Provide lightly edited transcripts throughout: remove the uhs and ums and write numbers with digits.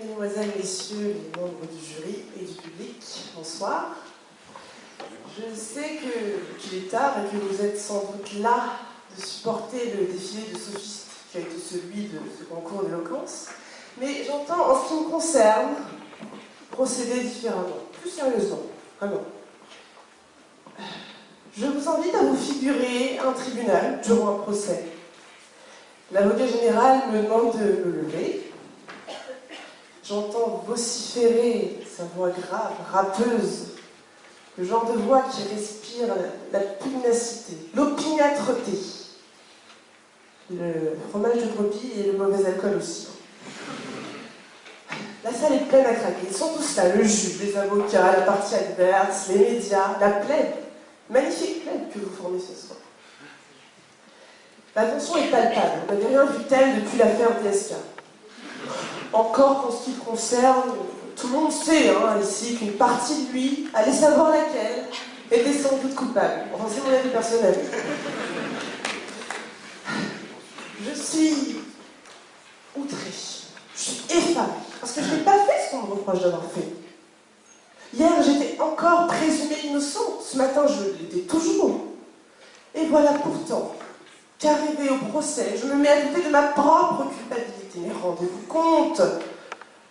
Mesdemoiselles, Messieurs, les membres du jury et du public, bonsoir. Je sais qu'il est tard et que vous êtes sans doute là de supporter le défilé de sophistes qui a été celui de ce concours d'éloquence, mais j'entends, en ce qui me concerne, procéder différemment, plus sérieusement, vraiment. Je vous invite à vous figurer un tribunal durant un procès. L'avocat général me demande de me lever. J'entends vociférer sa voix grave, râpeuse, le genre de voix qui respire la pugnacité, l'opiniâtreté, le fromage de brebis et le mauvais alcool aussi. La salle est pleine à craquer. Ils sont tous là, le juge, les avocats, la partie adverse, les médias, la plaide. Magnifique plaide que vous formez ce soir. La tension est palpable. On n'avait rien vu tel depuis l'affaire DSK. Encore qu'en ce qui le concerne, tout le monde sait ici qu'une partie de lui, allez savoir laquelle, était sans doute coupable. Enfin, c'est mon avis personnel. Je suis outrée. Je suis effarée. Parce que je n'ai pas fait ce qu'on me reproche d'avoir fait. Hier, j'étais encore présumée innocente. Ce matin, je l'étais toujours. Et voilà pourtant qu'arrivé au procès, je me mets à douter de ma propre culpabilité. Mais rendez-vous compte,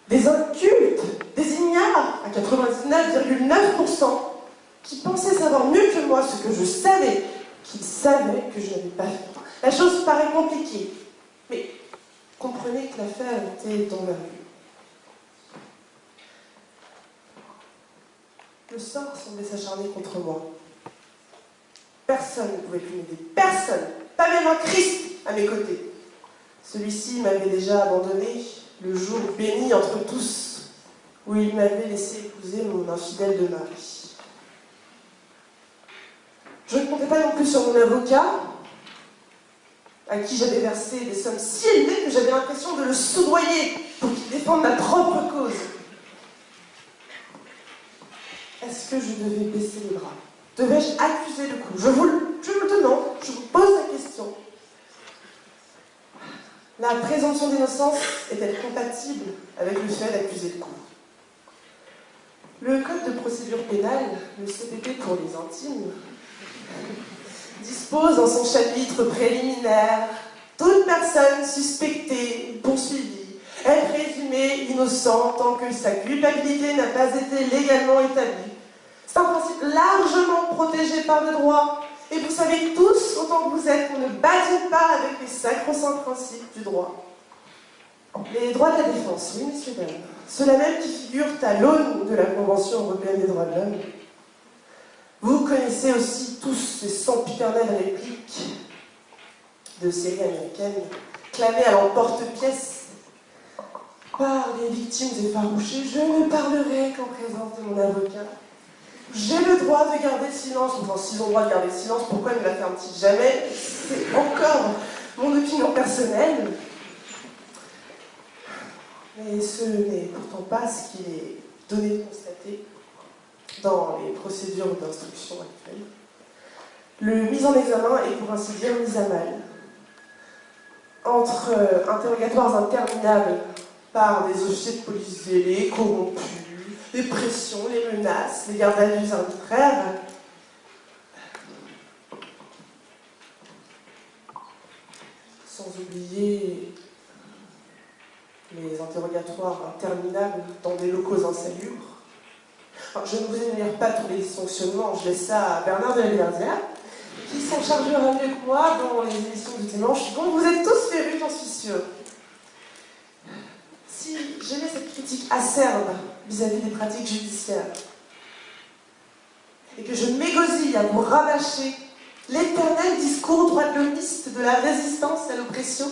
des incultes, des ignares, à 99,9%, qui pensaient savoir mieux que moi ce que je savais, qu'ils savaient que je n'avais pas fait. La chose paraît compliquée, mais comprenez que l'affaire était dans la rue. Le sort semblait s'acharner contre moi. Personne ne pouvait plus m'aider. Personne. Pas même un Christ à mes côtés. Celui-ci m'avait déjà abandonné le jour béni entre tous, où il m'avait laissé épouser mon infidèle de mari. Je ne comptais pas non plus sur mon avocat, à qui j'avais versé des sommes si élevées que j'avais l'impression de le soudoyer pour qu'il défende ma propre cause. Est-ce que je devais baisser les bras? Devais-je accuser le coup? Je vous le demande, je vous pose la question. La présomption d'innocence est-elle compatible avec le fait d'accuser le coup? Le Code de procédure pénale, le CPP pour les intimes, dispose dans son chapitre préliminaire: toute personne suspectée ou poursuivie est présumée innocente tant que sa culpabilité n'a pas été légalement établie. C'est un principe largement protégé par le droit. Et vous savez tous, autant que vous êtes, qu'on ne badine pas avec les sacro-saints principes du droit. Les droits de la défense, oui, messieurs, dames. Ceux-là même qui figurent à l'aune de la Convention européenne des droits de l'homme. Vous connaissez aussi tous ces sempiternelles répliques de séries américaines clamées à l'emporte-pièce par les victimes effarouchées. Je ne parlerai qu'en présence de mon avocat. J'ai le droit de garder le silence. Enfin, s'ils ont le droit de garder le silence, pourquoi ne l'affirment-ils jamais? C'est encore mon opinion personnelle. Mais ce n'est pourtant pas ce qui est donné de constater dans les procédures d'instruction actuelles. Le mis en examen est pour ainsi dire mis à mal. Entre interrogatoires interminables par des officiers de police zélés, corrompus, les pressions, les menaces, les gardes à vue arbitraires. Sans oublier les interrogatoires interminables dans des locaux insalubres. Alors, je ne vous énumère pas tous les dysfonctionnements, je laisse ça à Bernard de la Villardière, qui s'en chargera mieux que moi dans les émissions du dimanche, dont vous êtes tous férus, j'en suis sûre. Si j'aimais cette critique acerbe vis-à-vis des pratiques judiciaires, et que je m'égosille à vous rabâcher l'éternel discours droit de l'homiste de la résistance à l'oppression,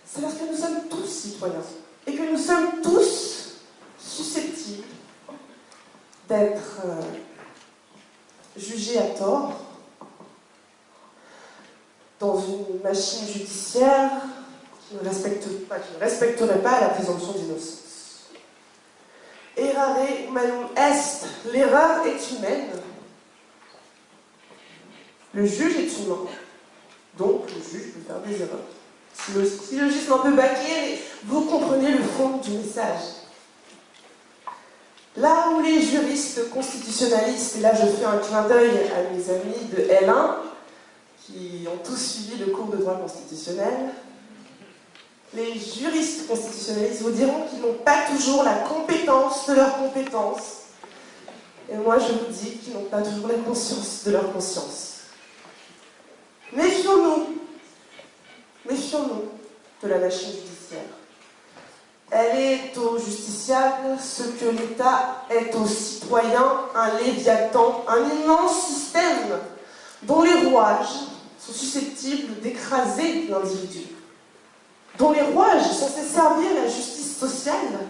c'est parce que nous sommes tous citoyens, et que nous sommes tous susceptibles d'être jugés à tort dans une machine judiciaire qui ne respecterait pas la présomption d'innocence. Errare humanum est, l'erreur est humaine. Le juge est humain, donc le juge peut faire des erreurs. Syllogisme un peu bâclé, mais vous comprenez le fond du message. Là où les juristes constitutionnalistes, et là je fais un clin d'œil à mes amis de L1, qui ont tous suivi le cours de droit constitutionnel, les juristes constitutionnalistes vous diront qu'ils n'ont pas toujours la compétence de leur compétence. Et moi je vous dis qu'ils n'ont pas toujours la conscience de leur conscience. Méfions-nous de la machine judiciaire. Elle est au justiciable ce que l'État est aux citoyens, un léviathan, un immense système dont les rouages sont susceptibles d'écraser l'individu, dont les rouages censés servir la justice sociale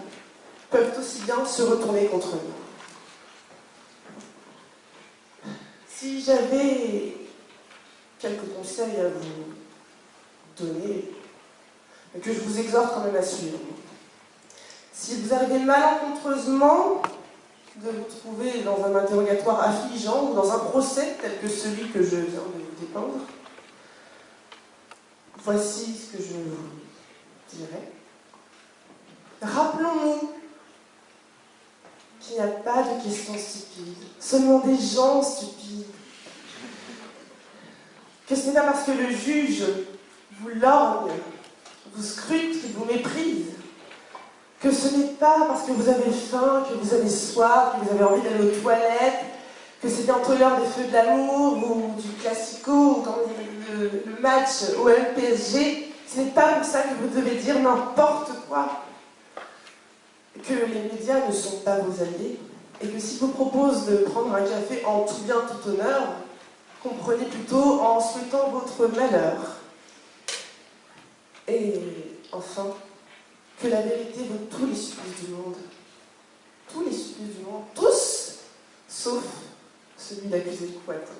peuvent aussi bien se retourner contre nous. Si j'avais quelques conseils à vous donner, mais que je vous exhorte quand même à suivre, si vous arrivez malencontreusement de vous trouver dans un interrogatoire affligeant ou dans un procès tel que celui que je viens de vous dépeindre, voici ce que je vous dirais. Rappelons-nous qu'il n'y a pas de questions stupides, seulement des gens stupides. Que ce n'est pas parce que le juge vous lorgne, vous scrute, qu'il vous méprise. Que ce n'est pas parce que vous avez faim, que vous avez soif, que vous avez envie d'aller aux toilettes, que c'est entre l'heure des feux de l'amour ou du classico, ou comme on dit, le match OM-PSG. Ce n'est pas pour ça que vous devez dire n'importe quoi. Que les médias ne sont pas vos alliés, et que s'ils vous proposent de prendre un café en tout bien, tout honneur, comprenez plutôt en souhaitant votre malheur. Et enfin, que la vérité vaut tous les supplices du monde. Tous les supplices du monde. Tous, sauf celui d'accusé de Poitou.